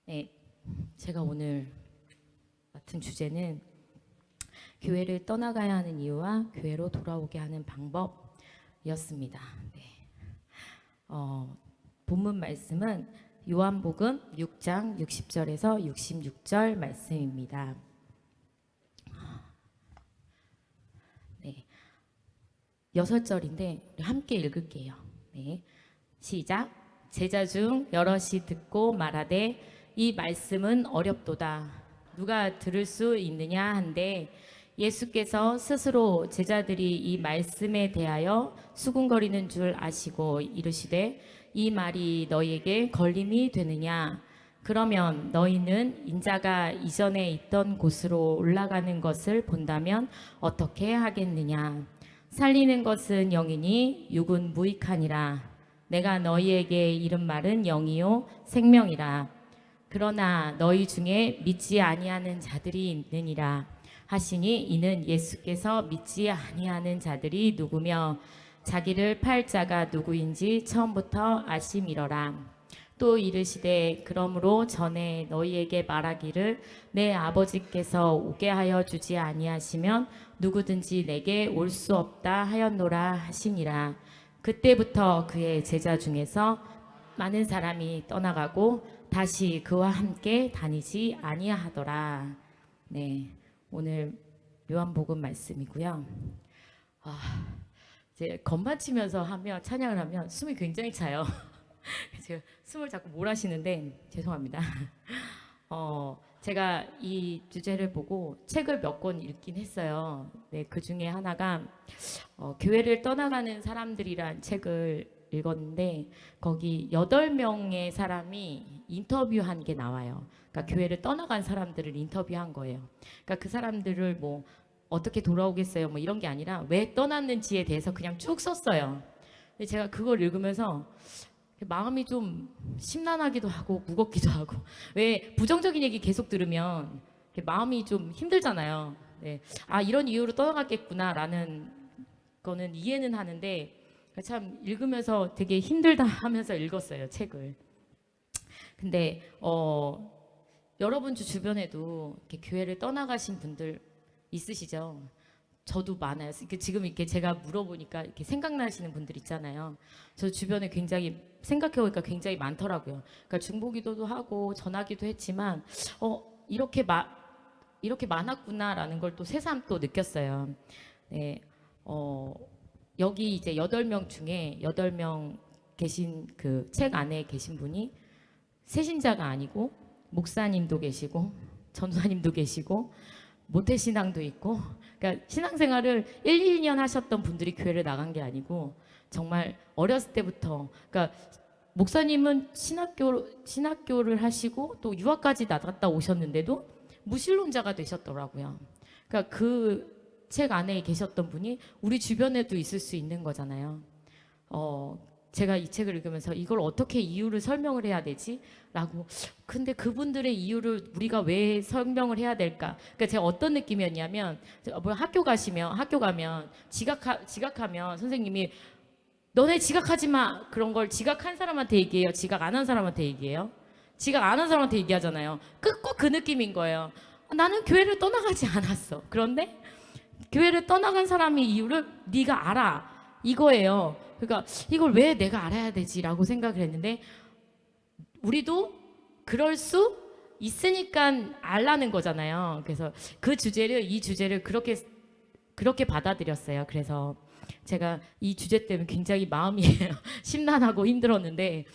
네, 제가 오늘 맡은 주제는 교회를 떠나가야 하는 이유와 교회로 돌아오게 하는 방법이었습니다. 네. 본문 말씀은 요한복음 6장 60절에서 66절 말씀입니다. 네, 6절인데 우리 함께 읽을게요. 네, 시작. 제자 중 여럿이 듣고 말하되 이 말씀은 어렵도다. 누가 들을 수 있느냐 한데 예수께서 스스로 제자들이 이 말씀에 대하여 수군거리는 줄 아시고 이르시되 이 말이 너희에게 걸림이 되느냐? 그러면 너희는 인자가 이전에 있던 곳으로 올라가는 것을 본다면 어떻게 하겠느냐? 살리는 것은 영이니 육은 무익하니라. 내가 너희에게 이른 말은 영이요 생명이라. 그러나 너희 중에 믿지 아니하는 자들이 있느니라 하시니 이는 예수께서 믿지 아니하는 자들이 누구며 자기를 팔 자가 누구인지 처음부터 아심이러라. 또 이르시되 그러므로 전에 너희에게 말하기를 내 아버지께서 오게 하여 주지 아니하시면 누구든지 내게 올 수 없다 하였노라 하시니라. 그때부터 그의 제자 중에서 많은 사람이 떠나가고 다시 그와 함께 다니지 아니하더라. 네, 오늘 요한복음 말씀이고요. 이제 건반 치면서 하면 찬양을 하면 숨이 굉장히 차요. 제가 숨을 자꾸 몰아쉬는데 죄송합니다. 제가 이 주제를 보고 책을 몇 권 읽긴 했어요. 네, 그 중에 하나가 교회를 떠나가는 사람들이란 책을 읽었는데 거기 8명의 사람이 인터뷰한 게 나와요. 그러니까 교회를 떠나간 사람들을 인터뷰한 거예요. 그러니까 그 사람들을 뭐 어떻게 돌아오겠어요? 뭐 이런 게 아니라 왜 떠났는지에 대해서 그냥 쭉 썼어요. 근데 제가 그걸 읽으면서 마음이 좀 심란하기도 하고 무겁기도 하고 왜 부정적인 얘기 계속 들으면 마음이 좀 힘들잖아요. 네. 아 이런 이유로 떠나갔겠구나라는 거는 이해는 하는데 참 읽으면서 되게 힘들다 하면서 읽었어요 책을. 근데 여러분 주변에도 이렇게 교회를 떠나가신 분들 있으시죠? 저도 많아요. 지금 이렇게 제가 물어보니까 이렇게 생각나시는 분들 있잖아요. 저 주변에 굉장히 생각해보니까 굉장히 많더라고요. 그러니까 중보기도도 하고 전하기도 했지만 이렇게 이렇게 많았구나라는 걸 또 새삼 또 느꼈어요. 네, 여기 이제 8명 중에 8명 계신 그 책 안에 계신 분이 새신자가 아니고 목사님도 계시고 전사님도 계시고 모태신앙도 있고 그러니까 신앙생활을 1, 2년 하셨던 분들이 교회를 나간 게 아니고 정말 어렸을 때부터 그러니까 목사님은 신학교를 하시고 또 유학까지 나갔다 오셨는데도 무신론자가 되셨더라고요. 그러니까 그 책 안에 계셨던 분이 우리 주변에도 있을 수 있는 거잖아요. 제가 이 책을 읽으면서 이걸 어떻게 이유를 설명을 해야 되지? 라고. 근데 그분들의 이유를 우리가 왜 설명을 해야 될까? 그러니까 제가 어떤 느낌이었냐면 학교 가면 지각하면 선생님이 너네 지각하지 마. 그런 걸 지각한 사람한테 얘기해요. 지각 안 한 사람한테 얘기해요. 지각 안 한 사람한테 얘기하잖아요. 꼭 그 느낌인 거예요. 나는 교회를 떠나가지 않았어. 그런데 교회를 떠나간 사람의 이유를 네가 알아. 이거예요. 그러니까 이걸 왜 내가 알아야 되지라고 생각을 했는데 우리도 그럴 수 있으니까 알라는 거잖아요. 그래서 이 주제를 그렇게 받아들였어요. 그래서 제가 이 주제 때문에 굉장히 마음이 심란하고 힘들었는데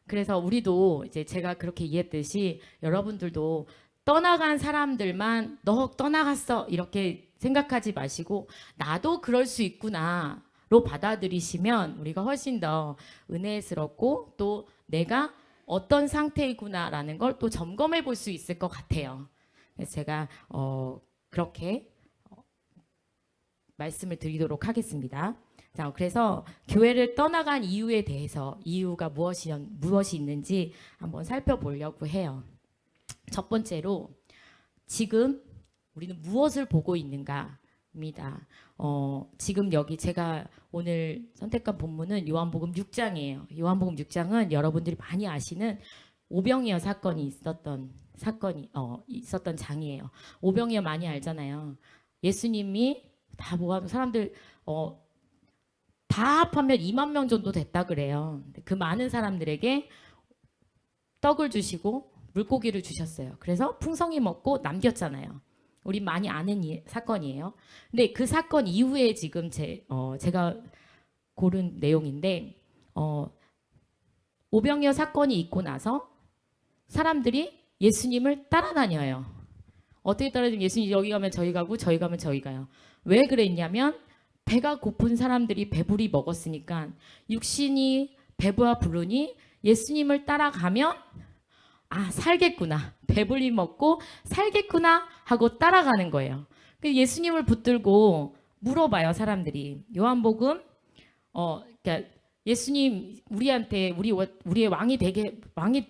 그래서 우리도 이제 제가 그렇게 이해했듯이 여러분들도 떠나간 사람들만 너 떠나갔어 이렇게 생각하지 마시고 나도 그럴 수 있구나로 받아들이시면 우리가 훨씬 더 은혜스럽고 또 내가 어떤 상태이구나라는 걸 또 점검해 볼 수 있을 것 같아요. 그래서 제가 그렇게 말씀을 드리도록 하겠습니다. 자, 그래서 교회를 떠나간 이유에 대해서 이유가 무엇이 있는지 한번 살펴보려고 해요. 첫 번째로 지금 우리는 무엇을 보고 있는가입니다. 지금 여기 제가 오늘 선택한 본문은 요한복음 6장이에요. 요한복음 6장은 여러분들이 많이 아시는 오병이어 사건이 있었던 장이에요. 오병이어 많이 알잖아요. 예수님이 다 모아도 사람들 다 합하면 2만 명 정도 됐다 그래요. 그 많은 사람들에게 떡을 주시고 물고기를 주셨어요. 그래서 풍성히 먹고 남겼잖아요. 우리 많이 아는 사건이에요. 근데 그 사건 이후에 지금 제가 고른 내용인데 오병이어 사건이 있고 나서 사람들이 예수님을 따라다녀요. 어떻게 따라다니면 예수님 여기 가면 저희 가고 저희 가면 저희 가요. 왜 그랬냐면 배가 고픈 사람들이 배부리 먹었으니까 육신이 배부와 부르니 예수님을 따라가면 살겠구나. 배불리 먹고 살겠구나 하고 따라가는 거예요. 예수님을 붙들고 물어봐요, 사람들이. 요한복음 그러니까 예수님 우리한테 우리의 왕이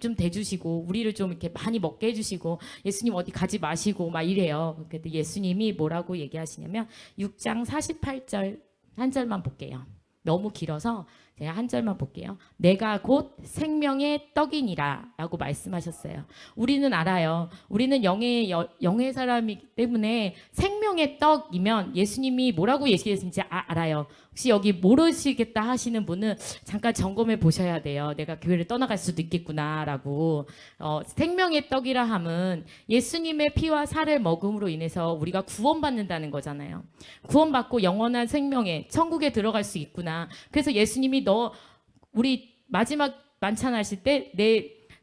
좀 돼주시고 우리를 좀 이렇게 많이 먹게 해주시고 예수님 어디 가지 마시고 막 이래요. 그때 예수님이 뭐라고 얘기하시냐면 6장 48절 한 절만 볼게요. 너무 길어서 제가 한 절만 볼게요. 내가 곧 생명의 떡이니라 라고 말씀하셨어요. 우리는 알아요. 우리는 영의 사람이기 때문에 생명의 떡이면 예수님이 뭐라고 얘기했는지 알아요. 혹시 여기 모르시겠다 하시는 분은 잠깐 점검해 보셔야 돼요. 내가 교회를 떠나갈 수도 있겠구나 라고. 생명의 떡이라 함은 예수님의 피와 살을 먹음으로 인해서 우리가 구원받는다는 거잖아요. 구원받고 영원한 생명에 천국에 들어갈 수 있구나. 그래서 예수님이 우리 마지막 만찬 하실 때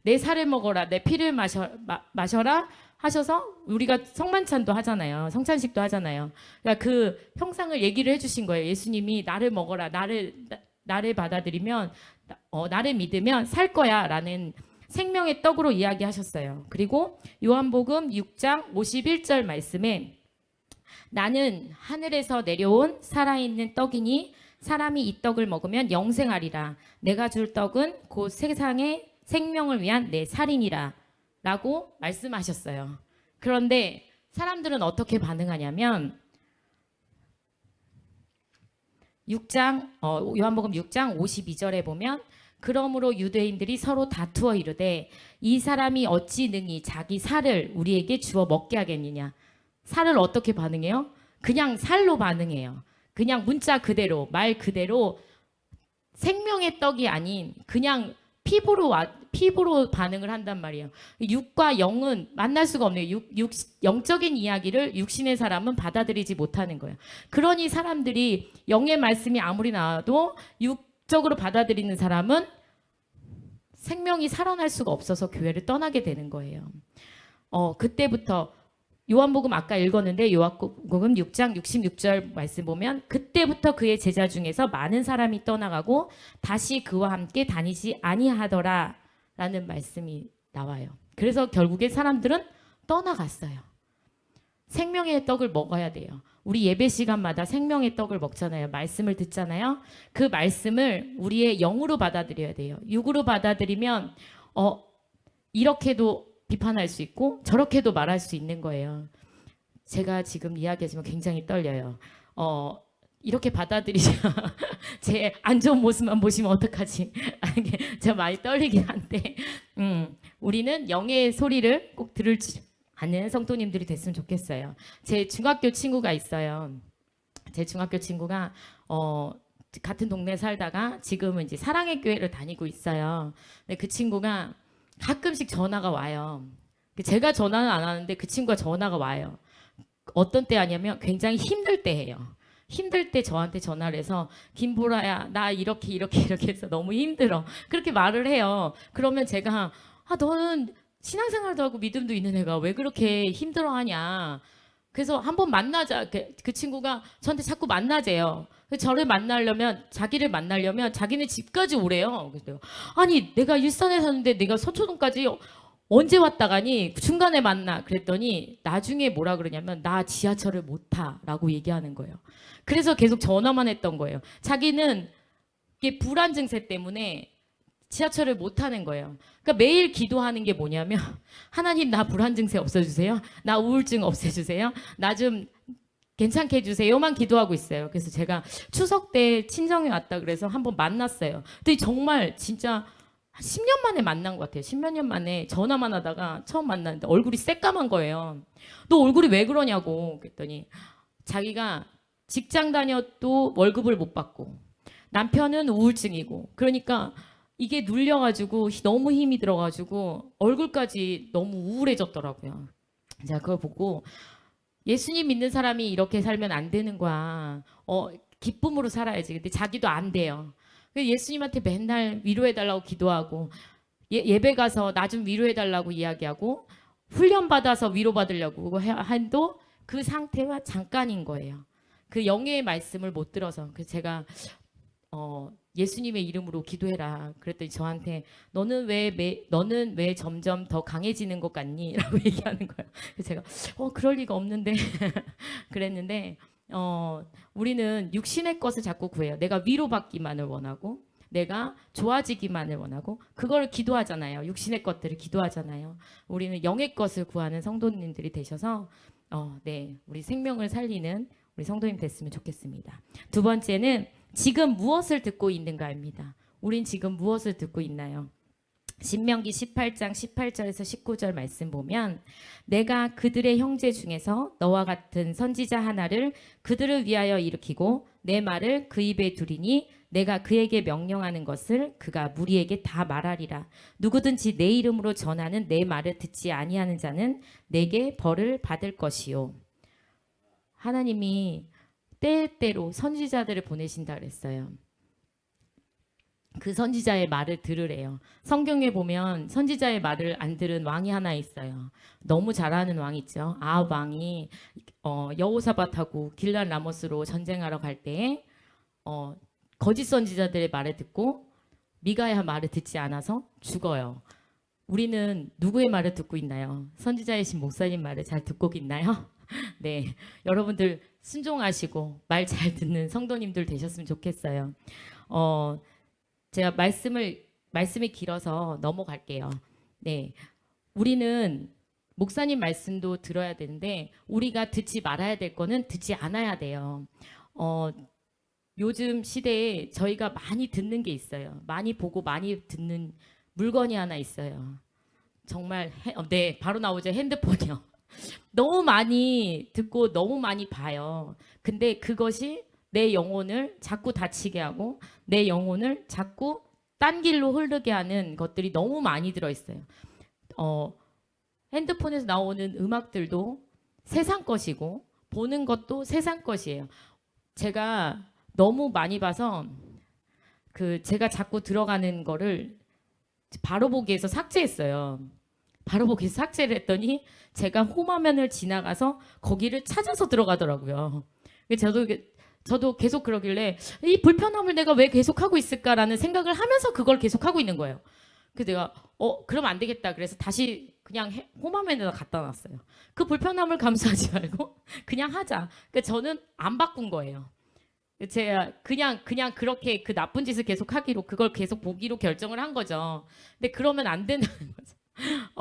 내 살을 먹어라, 내 피를 마셔라 하셔서 우리가 성만찬도 하잖아요. 성찬식도 하잖아요. 그러니까 그 형상을 얘기를 해주신 거예요. 예수님이 나를 먹어라, 나를 받아들이면 나를 믿으면 살 거야라는 생명의 떡으로 이야기하셨어요. 그리고 요한복음 6장 51절 말씀에 나는 하늘에서 내려온 살아있는 떡이니 사람이 이 떡을 먹으면 영생하리라. 내가 줄 떡은 곧 세상의 생명을 위한 내 살이니라 라고 말씀하셨어요. 그런데 사람들은 어떻게 반응하냐면 요한복음 6장 52절에 보면 그러므로 유대인들이 서로 다투어 이르되 이 사람이 어찌 능히 자기 살을 우리에게 주어 먹게 하겠느냐. 살을 어떻게 반응해요? 그냥 살로 반응해요. 그냥 문자 그대로 말 그대로 생명의 떡이 아닌 그냥 피부로 반응을 한단 말이에요. 육과 영은 만날 수가 없네요. 영적인 이야기를 육신의 사람은 받아들이지 못하는 거예요. 그러니 사람들이 영의 말씀이 아무리 나와도 육적으로 받아들이는 사람은 생명이 살아날 수가 없어서 교회를 떠나게 되는 거예요. 그때부터 요한복음 아까 읽었는데 요한복음 6장 66절 말씀 보면 그때부터 그의 제자 중에서 많은 사람이 떠나가고 다시 그와 함께 다니지 아니하더라 라는 말씀이 나와요. 그래서 결국에 사람들은 떠나갔어요. 생명의 떡을 먹어야 돼요. 우리 예배 시간마다 생명의 떡을 먹잖아요. 말씀을 듣잖아요. 그 말씀을 우리의 영으로 받아들여야 돼요. 육으로 받아들이면 이렇게도 비판할 수 있고 저렇게도 말할 수 있는 거예요. 제가 지금 이야기하지만 굉장히 떨려요. 이렇게 받아들이자 제 안 좋은 모습만 보시면 어떡하지? 제가 많이 떨리긴 한데 우리는 영의 소리를 꼭 들을 줄 아는 성도님들이 됐으면 좋겠어요. 제 중학교 친구가 있어요. 제 중학교 친구가 같은 동네에 살다가 지금은 이제 사랑의 교회를 다니고 있어요. 근데 그 친구가 가끔씩 전화가 와요. 제가 전화는 안 하는데 그 친구가 전화가 와요. 어떤 때 하냐면 굉장히 힘들 때 해요. 힘들 때 저한테 전화를 해서 김보라야 나 이렇게 해서 너무 힘들어. 그렇게 말을 해요. 그러면 제가 너는 신앙생활도 하고 믿음도 있는 애가 왜 그렇게 힘들어하냐. 그래서 한번 만나자. 그 친구가 저한테 자꾸 만나재요. 자기를 만나려면 자기네 집까지 오래요. 그래서 아니 내가 일산에 사는데 내가 서초동까지 언제 왔다 가니 중간에 만나. 그랬더니 나중에 뭐라 그러냐면 나 지하철을 못 타라고 얘기하는 거예요. 그래서 계속 전화만 했던 거예요. 자기는 이게 불안 증세 때문에 지하철을 못 타는 거예요. 그러니까 매일 기도하는 게 뭐냐면 하나님 나 불안 증세 없애주세요. 나 우울증 없애주세요. 나 좀 괜찮게 해주세요만 기도하고 있어요. 그래서 제가 추석 때 친정에 왔다 그래서 한번 만났어요. 근데 정말 진짜 한 10년 만에 만난 것 같아요. 10몇 년 만에 전화만 하다가 처음 만났는데 얼굴이 새까만 거예요. 너 얼굴이 왜 그러냐고 그랬더니 자기가 직장 다녀도 월급을 못 받고 남편은 우울증이고 그러니까 이게 눌려가지고 너무 힘이 들어가지고 얼굴까지 너무 우울해졌더라고요. 제가 그걸 보고 예수님 믿는 사람이 이렇게 살면 안 되는 거야. 기쁨으로 살아야지. 근데 자기도 안 돼요. 그래서 예수님한테 맨날 위로해달라고 기도하고 예배 가서 나 좀 위로해달라고 이야기하고 훈련 받아서 위로받으려고 한도 그 상태가 잠깐인 거예요. 그 영의 말씀을 못 들어서 그래서 제가 예수님의 이름으로 기도해라. 그랬더니 저한테 너는 왜 점점 더 강해지는 것 같니? 라고 얘기하는 거예요. 그래서 제가 그럴 리가 없는데 그랬는데 우리는 육신의 것을 자꾸 구해요. 내가 위로받기만을 원하고 내가 좋아지기만을 원하고 그걸 기도하잖아요. 육신의 것들을 기도하잖아요. 우리는 영의 것을 구하는 성도님들이 되셔서 네, 우리 생명을 살리는 우리 성도님 됐으면 좋겠습니다. 두 번째는 지금 무엇을 듣고 있는가입니다. 우린 지금 무엇을 듣고 있나요? 신명기 18장 18절에서 19절 말씀 보면 내가 그들의 형제 중에서 너와 같은 선지자 하나를 그들을 위하여 일으키고 내 말을 그 입에 두리니 내가 그에게 명령하는 것을 그가 무리에게 다 말하리라. 누구든지 내 이름으로 전하는 내 말을 듣지 아니하는 자는 내게 벌을 받을 것이요. 하나님이 때때로 선지자들을 보내신다 그랬어요. 그 선지자의 말을 들으래요. 성경에 보면 선지자의 말을 안 들은 왕이 하나 있어요. 너무 잘하는 왕 있죠. 아합 왕이 여호사밧하고 길랄 라모스로 전쟁하러 갈 때에 거짓 선지자들의 말을 듣고 미가야 말을 듣지 않아서 죽어요. 우리는 누구의 말을 듣고 있나요? 선지자이신 목사님 말을 잘 듣고 있나요? 네, 여러분들 순종하시고 말 잘 듣는 성도님들 되셨으면 좋겠어요. 제가 말씀이 길어서 넘어갈게요. 네, 우리는 목사님 말씀도 들어야 되는데 우리가 듣지 말아야 될 거는 듣지 않아야 돼요. 요즘 시대에 저희가 많이 듣는 게 있어요. 많이 보고 많이 듣는 물건이 하나 있어요. 정말 네, 바로 나오죠. 핸드폰이요. 너무 많이 듣고 너무 많이 봐요. 근데 그것이 내 영혼을 자꾸 다치게 하고 내 영혼을 자꾸 딴 길로 흐르게 하는 것들이 너무 많이 들어있어요. 핸드폰에서 나오는 음악들도 세상 것이고 보는 것도 세상 것이에요. 제가 너무 많이 봐서 제가 자꾸 들어가는 거를 바로 보기에서 삭제했어요. 바로 보기에서 삭제를 했더니 제가 홈화면을 지나가서 거기를 찾아서 들어가더라고요. 저도 계속 그러길래 이 불편함을 내가 왜 계속 하고 있을까라는 생각을 하면서 그걸 계속 하고 있는 거예요. 그래서 내가 그럼 안 되겠다. 그래서 다시 그냥 홈화면에다 갖다 놨어요. 그 불편함을 감수하지 말고 그냥 하자. 그러니까 저는 안 바꾼 거예요. 제가 그냥 그렇게 그 나쁜 짓을 계속 하기로 그걸 계속 보기로 결정을 한 거죠. 근데 그러면 안 되는 거죠.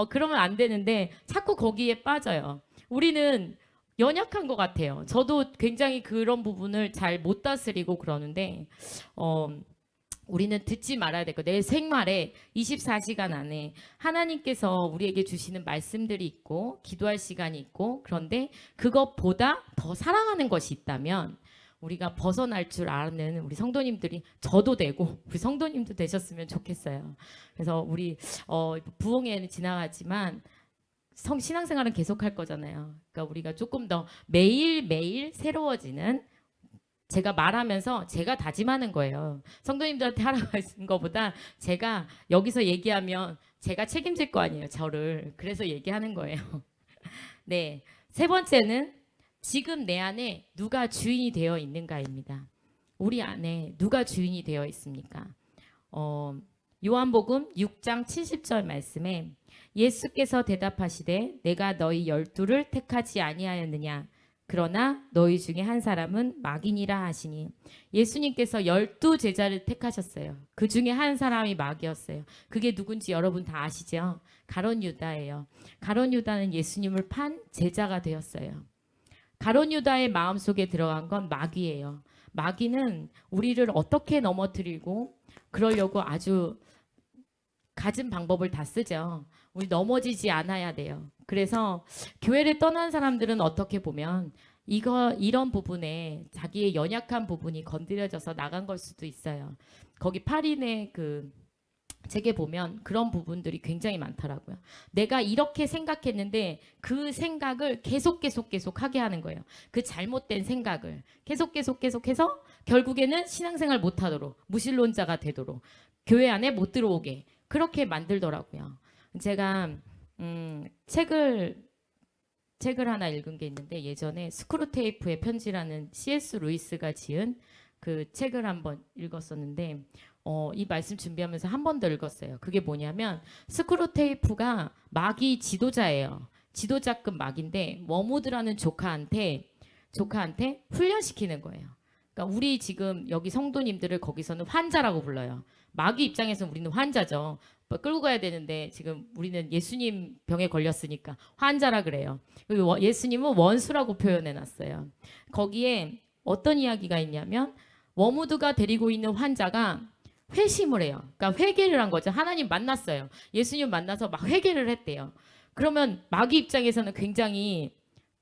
그러면 안 되는데 자꾸 거기에 빠져요. 우리는 연약한 것 같아요. 저도 굉장히 그런 부분을 잘 못 다스리고 그러는데 우리는 듣지 말아야 될 거. 내 생활에 24시간 안에 하나님께서 우리에게 주시는 말씀들이 있고 기도할 시간이 있고 그런데 그것보다 더 사랑하는 것이 있다면 우리가 벗어날 줄 아는 우리 성도님들이 저도 되고 우리 성도님도 되셨으면 좋겠어요. 그래서 우리 부흥회는 지나가지만 신앙생활은 계속할 거잖아요. 그러니까 우리가 조금 더 매일매일 새로워지는 제가 말하면서 제가 다짐하는 거예요. 성도님들한테 하라고 하신 것보다 제가 여기서 얘기하면 제가 책임질 거 아니에요. 저를. 그래서 얘기하는 거예요. 네, 세 번째는 지금 내 안에 누가 주인이 되어 있는가입니다. 우리 안에 누가 주인이 되어 있습니까? 요한복음 6장 70절 말씀에 예수께서 대답하시되 내가 너희 12를 택하지 아니하였느냐 그러나 너희 중에 한 사람은 마귀니라 하시니 예수님께서 12제자를 택하셨어요. 그 중에 한 사람이 마귀였어요. 그게 누군지 여러분 다 아시죠? 가룟 유다예요. 가룟 유다는 예수님을 판 제자가 되었어요. 가룟 유다의 마음속에 들어간 건 마귀예요. 마귀는 우리를 어떻게 넘어뜨리고 그러려고 아주 가진 방법을 다 쓰죠. 우리 넘어지지 않아야 돼요. 그래서 교회를 떠난 사람들은 어떻게 보면 이런 부분에 자기의 연약한 부분이 건드려져서 나간 걸 수도 있어요. 거기 8인의 그 책에 보면 그런 부분들이 굉장히 많더라고요. 내가 이렇게 생각했는데 그 생각을 계속 하게 하는 거예요. 그 잘못된 생각을 계속해서 결국에는 신앙생활 못하도록, 무신론자가 되도록, 교회 안에 못 들어오게 그렇게 만들더라고요. 제가 책을 하나 읽은 게 있는데, 예전에 스크루테이프의 편지라는 C.S. 루이스가 지은 그 책을 한번 읽었었는데, 이 말씀 준비하면서 한 번 더 읽었어요. 그게 뭐냐면, 스크루테이프가 마귀 지도자예요. 지도자급 마귀인데 워무드라는 조카한테 훈련시키는 거예요. 그러니까 우리 지금 여기 성도님들을 거기서는 환자라고 불러요. 마귀 입장에서는 우리는 환자죠. 끌고 가야 되는데 지금 우리는 예수님 병에 걸렸으니까 환자라 그래요. 그리고 예수님은 원수라고 표현해놨어요. 거기에 어떤 이야기가 있냐면, 워무드가 데리고 있는 환자가 회심을 해요. 그러니까 회개를 한 거죠. 하나님 만났어요. 예수님 만나서 막 회개를 했대요. 그러면 마귀 입장에서는 굉장히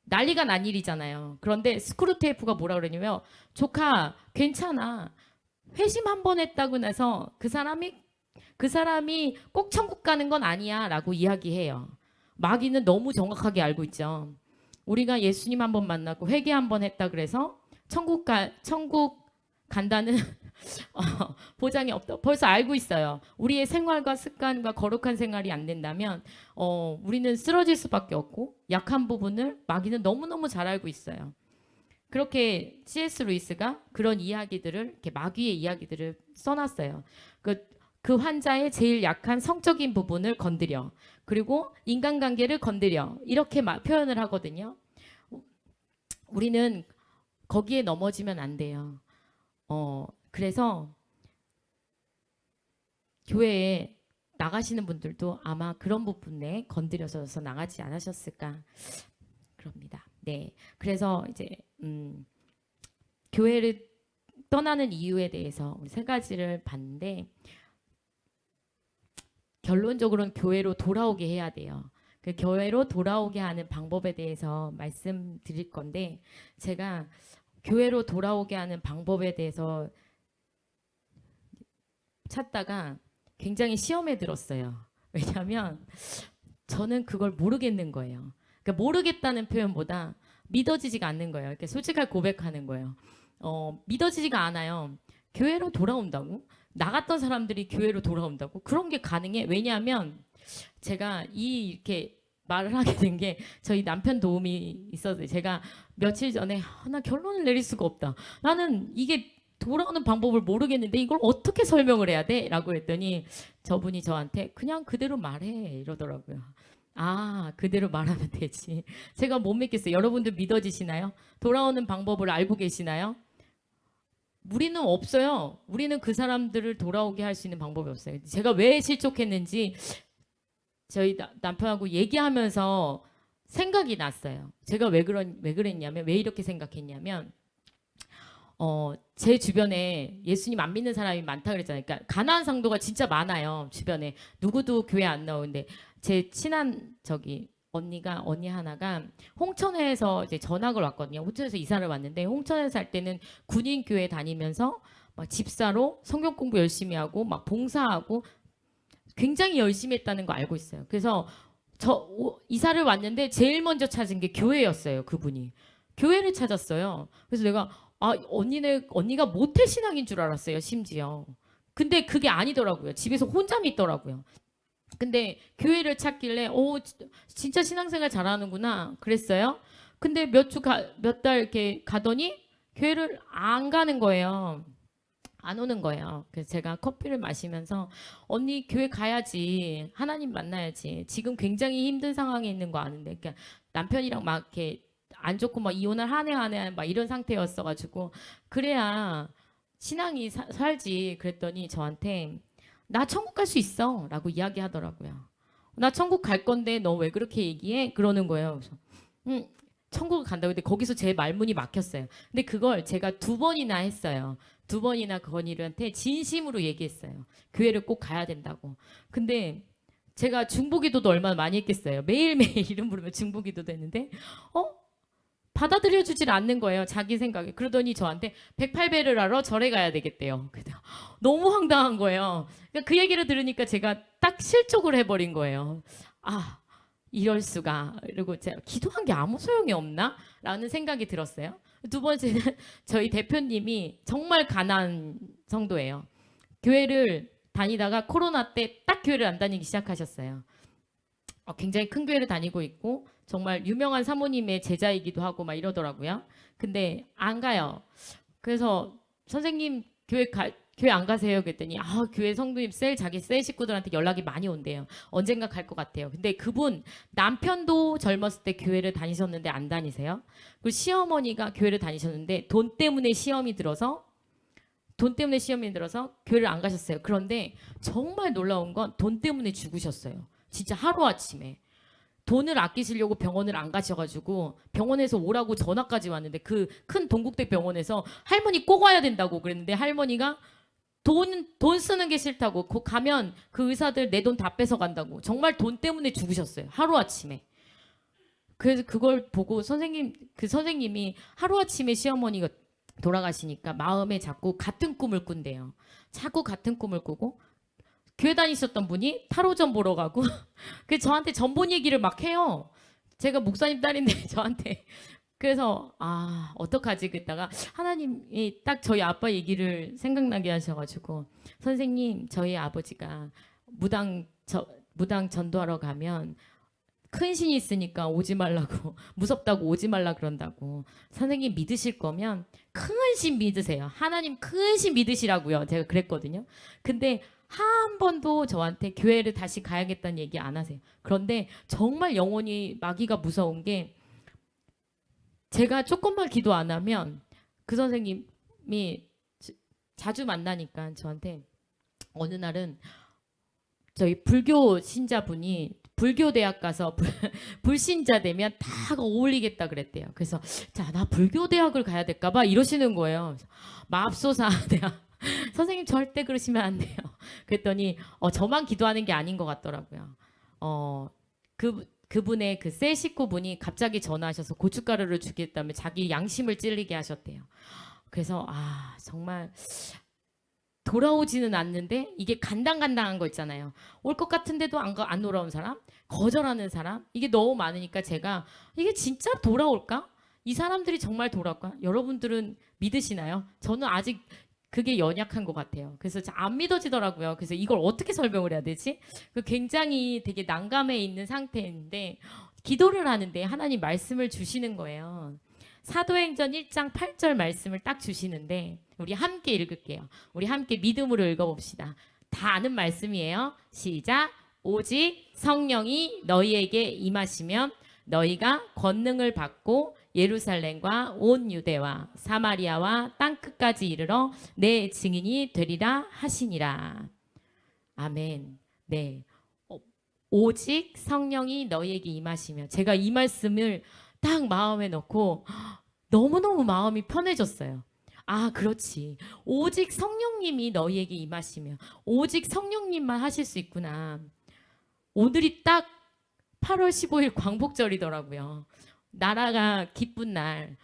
난리가 난 일이잖아요. 그런데 스크루테이프가 뭐라 그러냐면, 조카 괜찮아. 회심 한 번 했다고 해서 그 사람이 꼭 천국 가는 건 아니야 라고 이야기해요. 마귀는 너무 정확하게 알고 있죠. 우리가 예수님 한 번 만나고 회개 한 번 했다 그래서 천국 간다는 보장이 없다. 벌써 알고 있어요. 우리의 생활과 습관과 거룩한 생활이 안 된다면 우리는 쓰러질 수밖에 없고, 약한 부분을 마귀는 너무너무 잘 알고 있어요. 그렇게 C.S. 루이스가 그런 이야기들을, 이렇게 마귀의 이야기들을 써놨어요. 그 환자의 제일 약한 성적인 부분을 건드려, 그리고 인간관계를 건드려, 이렇게 표현을 하거든요. 우리는 거기에 넘어지면 안 돼요. 그래서 교회에 나가시는 분들도 아마 그런 부분에 건드려서 나가지 않으셨을까 그럽니다. 네, 그래서 이제 교회를 떠나는 이유에 대해서 우리 세 가지를 봤는데, 결론적으로는 교회로 돌아오게 해야 돼요. 그 교회로 돌아오게 하는 방법에 대해서 말씀드릴 건데, 제가 교회로 돌아오게 하는 방법에 대해서 찾다가 굉장히 시험에 들었어요. 왜냐하면 저는 그걸 모르겠는 거예요. 그러니까 모르겠다는 표현보다 믿어지지가 않는 거예요. 이렇게 솔직하게 고백하는 거예요. 믿어지지가 않아요. 교회로 돌아온다고? 나갔던 사람들이 교회로 돌아온다고? 그런 게 가능해? 왜냐하면 제가 이렇게 말을 하게 된 게 저희 남편 도움이 있어서, 제가 며칠 전에 나 결론을 내릴 수가 없다. 나는 이게 돌아오는 방법을 모르겠는데 이걸 어떻게 설명을 해야 돼? 라고 했더니 저분이 저한테 그냥 그대로 말해 이러더라고요. 아, 그대로 말하면 되지. 제가 못 믿겠어요. 여러분들 믿어지시나요? 돌아오는 방법을 알고 계시나요? 우리는 없어요. 우리는 그 사람들을 돌아오게 할 수 있는 방법이 없어요. 제가 왜 실족했는지 저희 남편하고 얘기하면서 생각이 났어요. 제가 왜 그랬냐면, 왜 이렇게 생각했냐면, 제 주변에 예수님 안 믿는 사람이 많다 그랬잖아요. 그러니까 가나안 성도가 진짜 많아요. 주변에 누구도 교회 안 나오는데, 제 친한 언니 하나가 홍천에서 이제 전학을 왔거든요. 홍천에서 이사를 왔는데, 홍천에 살 때는 군인 교회 다니면서 막 집사로 성경 공부 열심히 하고 막 봉사하고 굉장히 열심히 했다는 거 알고 있어요. 그래서 이사를 왔는데 제일 먼저 찾은 게 교회였어요. 그분이 교회를 찾았어요. 그래서 내가 언니가 모태신앙인 줄 알았어요. 심지어. 근데 그게 아니더라고요. 집에서 혼자 믿더라고요. 근데 교회를 찾길래 진짜 신앙생활 잘하는구나 그랬어요. 근데 몇 달 이렇게 가더니 교회를 안 가는 거예요. 안 오는 거예요. 그래서 제가 커피를 마시면서, 언니 교회 가야지, 하나님 만나야지, 지금 굉장히 힘든 상황에 있는 거 아는데, 그러니까 남편이랑 막 이렇게 안 좋고 막 이혼을 하네 막 이런 상태였어가지고, 그래야 신앙이 살지. 그랬더니 저한테 나 천국 갈 수 있어 라고 이야기하더라고요. 나 천국 갈 건데 너 왜 그렇게 얘기해? 그러는 거예요. 그래서 천국을 간다고. 근데 거기서 제 말문이 막혔어요. 근데 그걸 제가 2번이나 했어요. 두 번이나 건이한테 진심으로 얘기했어요. 교회를 꼭 가야 된다고. 근데 제가 중보기도도 얼마나 많이 했겠어요. 매일매일 이름 부르면 중보기도도 했는데 받아들여 주질 않는 거예요. 자기 생각에. 그러더니 저한테 108배를 하러 절에 가야 되겠대요. 너무 황당한 거예요. 그러니까 그 얘기를 들으니까 제가 딱 실족을 해버린 거예요. 아, 이럴 수가. 그리고 제가 기도한 게 아무 소용이 없나? 라는 생각이 들었어요. 두 번째는 저희 대표님이 정말 가난 성도예요. 교회를 다니다가 코로나 때 딱 교회를 안 다니기 시작하셨어요. 굉장히 큰 교회를 다니고 있고 정말 유명한 사모님의 제자이기도 하고 막 이러더라고요. 근데 안 가요. 그래서 선생님 교회 안 가세요? 그랬더니 교회 성도님 자기 셀 식구들한테 연락이 많이 온대요. 언젠가 갈 것 같아요. 근데 그분 남편도 젊었을 때 교회를 다니셨는데 안 다니세요? 그리고 시어머니가 교회를 다니셨는데 돈 때문에 시험이 들어서 교회를 안 가셨어요. 그런데 정말 놀라운 건 돈 때문에 죽으셨어요. 진짜 하루아침에. 돈을 아끼시려고 병원을 안 가셔가지고 병원에서 오라고 전화까지 왔는데 그 큰 동국대 병원에서 할머니 꼭 와야 된다고 그랬는데 할머니가 돈 쓰는 게 싫다고 가면 그 의사들 내 돈 다 뺏어간다고 정말 돈 때문에 죽으셨어요. 하루아침에. 그래서 그걸 보고 선생님이 하루아침에 시어머니가 돌아가시니까 마음에 자꾸 같은 꿈을 꾼대요. 자꾸 같은 꿈을 꾸고 교회 다니셨던 분이 타로점 보러 가고 그 저한테 전본 얘기를 막 해요. 제가 목사님 딸인데 저한테 그래서 어떡하지 그랬다가 하나님이 딱 저희 아빠 얘기를 생각나게 하셔가지고 선생님 저희 아버지가 무당 전도하러 가면 큰 신이 있으니까 오지 말라고 무섭다고 오지 말라 그런다고 선생님 믿으실 거면 큰 신 믿으세요. 하나님 큰 신 믿으시라고요. 제가 그랬거든요. 근데 한 번도 저한테 교회를 다시 가야겠다는 얘기 안 하세요. 그런데 정말 영혼이 마귀가 무서운 게 제가 조금만 기도 안 하면 그 선생님이 자주 만나니까 저한테 어느 날은 저희 불교 신자분이 불교 대학 가서 불신자 되면 다 어울리겠다 그랬대요. 그래서 자, 나 불교 대학을 가야 될까 봐 이러시는 거예요. 맙소사 내가 선생님 절대 그러시면 안 돼요. 그랬더니 저만 기도하는 게 아닌 것 같더라고요. 그분의 그 새 식구분이 갑자기 전화하셔서 고춧가루를 주겠다며 자기 양심을 찔리게 하셨대요. 그래서 정말 돌아오지는 않는데 이게 간당간당한 거 있잖아요. 올 것 같은데도 안 돌아온 사람, 거절하는 사람 이게 너무 많으니까 제가 이게 진짜 돌아올까? 이 사람들이 정말 돌아올까? 여러분들은 믿으시나요? 저는 아직 그게 연약한 것 같아요. 그래서 안 믿어지더라고요. 그래서 이걸 어떻게 설명을 해야 되지? 굉장히 되게 난감해 있는 상태인데 기도를 하는데 하나님 말씀을 주시는 거예요. 사도행전 1장 8절 말씀을 딱 주시는데 우리 함께 읽을게요. 우리 함께 믿음으로 읽어봅시다. 다 아는 말씀이에요. 시작. 오직 성령이 너희에게 임하시면 너희가 권능을 받고 예루살렘과 온 유대와 사마리아와 땅끝까지 이르러 내 증인이 되리라 하시니라. 아멘. 네. 오직 성령이 너희에게 임하시면 제가 이 말씀을 딱 마음에 넣고 너무너무 마음이 편해졌어요. 그렇지. 오직 성령님이 너희에게 임하시면 오직 성령님만 하실 수 있구나. 오늘이 딱 8월 15일 광복절이더라고요. 나라가 기쁜 날.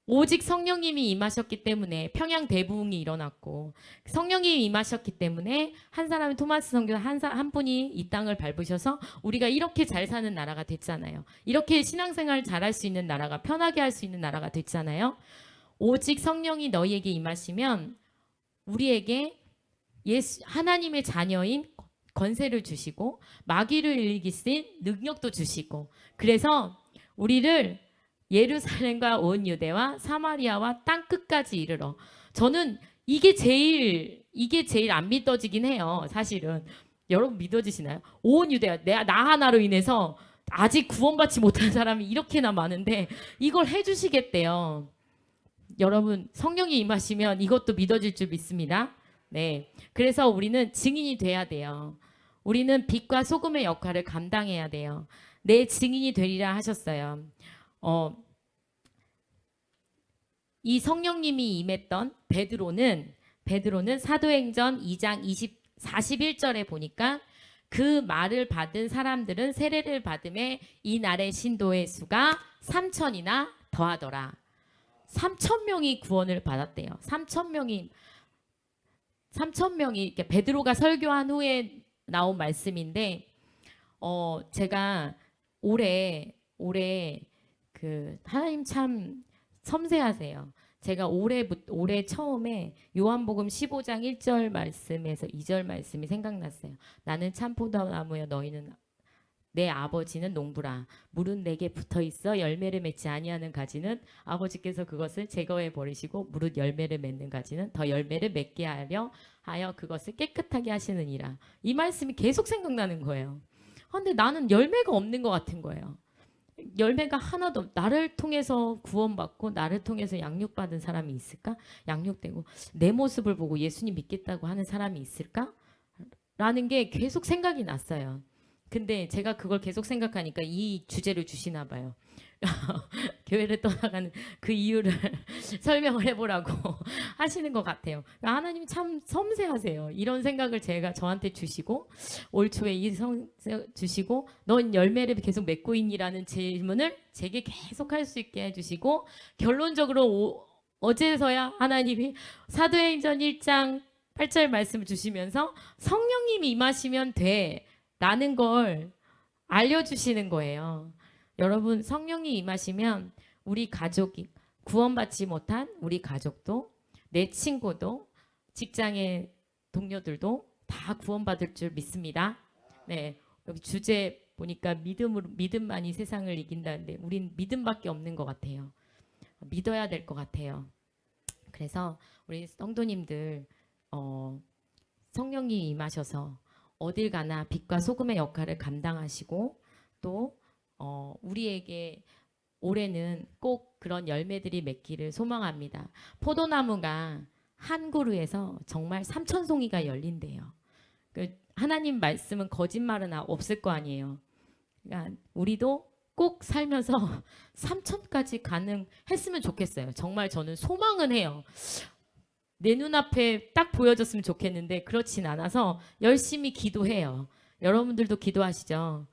오직 성령님이 임하셨기 때문에 평양 대부흥이 일어났고 성령님이 임하셨기 때문에 한 사람이 토마스 선교사 한 분이 이 땅을 밟으셔서 우리가 이렇게 잘 사는 나라가 됐잖아요. 이렇게 신앙생활 잘할 수 있는 나라가 편하게 할 수 있는 나라가 됐잖아요. 오직 성령이 너희에게 임하시면 우리에게 하나님의 자녀인 권세를 주시고 마귀를 이기신 능력도 주시고 그래서 우리를 예루살렘과 온 유대와 사마리아와 땅끝까지 이르러 저는 이게 제일 안 믿어지긴 해요. 사실은 여러분 믿어지시나요? 온 유대와 나 하나로 인해서 아직 구원받지 못한 사람이 이렇게나 많은데 이걸 해주시겠대요. 여러분 성령이 임하시면 이것도 믿어질 줄 믿습니다. 네, 그래서 우리는 증인이 돼야 돼요. 우리는 빛과 소금의 역할을 감당해야 돼요. 내 증인이 되리라 하셨어요. 이 성령님이 임했던 베드로는 사도행전 2장 41절에 보니까 그 말을 받은 사람들은 세례를 받음에 이 날의 신도의 수가 3천이나 더하더라. 3천 명이 구원을 받았대요. 3천 명이 이렇게 베드로가 설교한 후에 나온 말씀인데 제가 올해 그 하나님 참 섬세하세요. 제가 올해 처음에 요한복음 15장 1절 말씀에서 2절 말씀이 생각났어요. 나는 참 포도나무여 너희는 내 아버지는 농부라. 물은 내게 붙어 있어 열매를 맺지 아니하는 가지는 아버지께서 그것을 제거해 버리시고 무릇 열매를 맺는 가지는 더 열매를 맺게 하여 그것을 깨끗하게 하시느니라. 이 말씀이 계속 생각나는 거예요. 근데 나는 열매가 없는 것 같은 거예요. 열매가 하나도 나를 통해서 구원받고 나를 통해서 양육받은 사람이 있을까? 양육되고 내 모습을 보고 예수님 믿겠다고 하는 사람이 있을까? 라는 게 계속 생각이 났어요. 근데 제가 그걸 계속 생각하니까 이 주제를 주시나 봐요. 교회를 떠나가는 그 이유를 설명을 해보라고 하시는 것 같아요. 하나님 참 섬세하세요. 이런 생각을 제가 저한테 주시고 올 초에 주시고 넌 열매를 계속 맺고 있니라는 질문을 제게 계속 할 수 있게 해주시고 결론적으로 어제서야 하나님이 사도행전 1장 8절 말씀을 주시면서 성령님이 임하시면 돼 라는 걸 알려주시는 거예요. 여러분 성령이 임하시면 우리 가족이 구원받지 못한 우리 가족도 내 친구도 직장의 동료들도 다 구원받을 줄 믿습니다. 네, 여기 주제 보니까 믿음만이 세상을 이긴다는데 우린 믿음밖에 없는 것 같아요. 믿어야 될 것 같아요. 그래서 우리 성도님들 성령이 임하셔서 어딜 가나 빛과 소금의 역할을 감당하시고 또 우리에게 올해는 꼭 그런 열매들이 맺기를 소망합니다. 포도나무가 한 그루에서 정말 3,000송이가 열린대요. 하나님 말씀은 거짓말은 없을 거 아니에요. 그러니까 우리도 꼭 살면서 3,000까지 가능했으면 좋겠어요. 정말 저는 소망은 해요. 내 눈앞에 딱 보여졌으면 좋겠는데 그렇진 않아서 열심히 기도해요. 여러분들도 기도하시죠.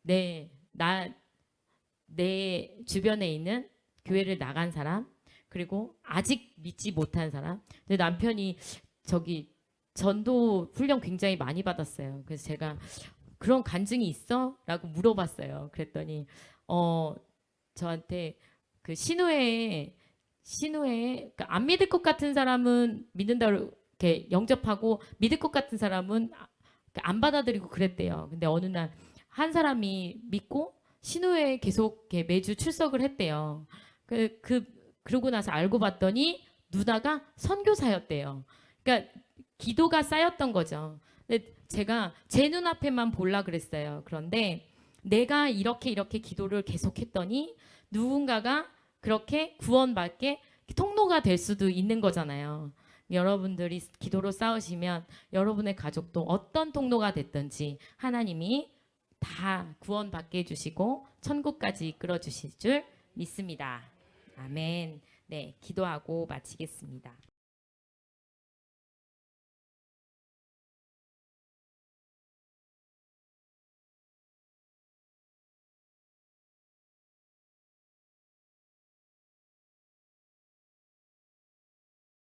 내 주변에 있는 교회를 나간 사람 그리고 아직 믿지 못한 사람. 근데 남편이 전도 훈련 굉장히 많이 받았어요. 그래서 제가 그런 간증이 있어? 라고 물어봤어요. 그랬더니 저한테 그 신우회에 그러니까 안 믿을 것 같은 사람은 믿는다고 이렇게 영접하고 믿을 것 같은 사람은 안 받아들이고 그랬대요. 근데 어느 날 한 사람이 믿고 신우회에 계속 이렇게 매주 출석을 했대요. 그러고 나서 알고 봤더니 누나가 선교사였대요. 그러니까 기도가 쌓였던 거죠. 근데 제가 제 눈앞에만 볼라 그랬어요. 그런데 내가 이렇게 기도를 계속했더니 누군가가 그렇게 구원받게 통로가 될 수도 있는 거잖아요. 여러분들이 기도로 싸우시면 여러분의 가족도 어떤 통로가 됐든지 하나님이 다 구원받게 해주시고 천국까지 이끌어 주실 줄 믿습니다. 아멘. 네, 기도하고 마치겠습니다.